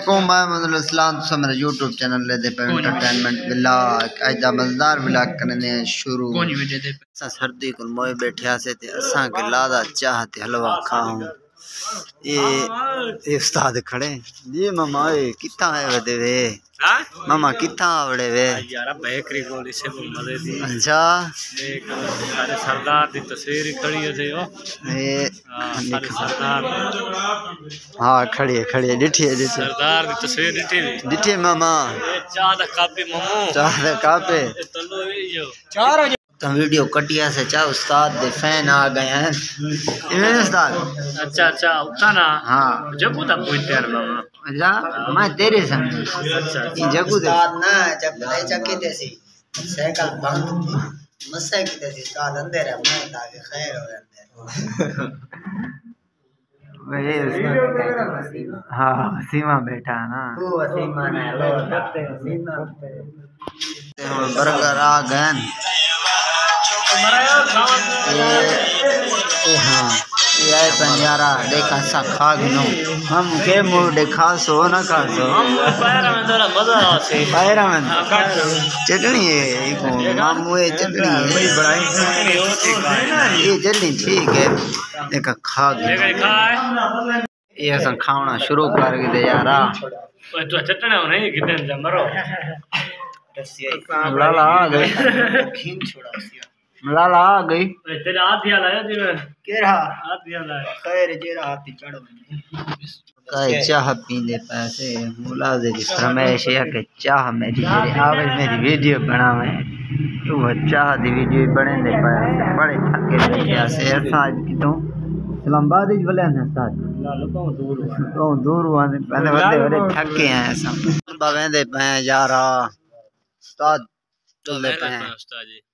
वालेकुम मैं इस्लाम तो मेरा यूट्यूब चैनल ले दे पे एंटरटेनमेंट व्लॉग आज दा मजेदार व्लॉग करने शुरू सर्दी को मोए बैठया से ते असा के लादा चाह ते हलवा खाऊं ये उस्ताद खड़े जी मामा ए किथा आए देवे हां मामा किथा आवड़े वे यार बेकरी गोली से मजे दी अच्छा एक सारे सरदार दी तस्वीर खड़ी है थे ओ ये सारे सरदार हां खड़ी है डिठी है सरदार दी तस्वीर डिठी मामा चाह दा कापे ममो चाह दा कापे तलो यो चार तो वीडियो कटिया से चा उस्ताद दे फैन आ गए हैं इन्हें उस्ताद अच्छा उठा ना हां जगू दा कोई तेर मामा अच्छा मैं तेरे संग अच्छा ये जगू दे उस्ताद ना जब ले चकी देसी साइकिल बंद मसे की देसी उस्ताद अंदर है मैं ताकि खैर हो अंदर वे हां सीमा बैठा ना तू सीमा ने लो सीमा बर्गर आ गए हाँ ये पंजारा देखा सा खा गिनो हम के मुंह देखा सो ना खा सो हम पैरा में थोड़ा मजा आसे पैरा में चटनी है ये मामू ये चटनी बड़ी बड़ाई ये चटनी ठीक है एक खा गिनो ये ऐसा खाना शुरू कर दे यारा तो चटनी नहीं कितने जमरो लाला आ गई खींच छोड़ा लाला आ गई तेरे हाथ दिया लाया जी मैं केरा हाथ दिया लाया खैर जेरा हाथ चढ़ बने चाह पीने पैसे मुलाजे की फरमाइश है कि चाह मेरी तेरे आवे मेरी वीडियो बनावे तू चाह दी वीडियो बने दे पैसे बड़े थके बैठे से आज की तो इस्लामाबाद ही भले हैं साथ तो दूर वाले पहले बड़े थके हैं सब बावेंदे पे यारा उस्ताद चल पे हैं उस्ताद जी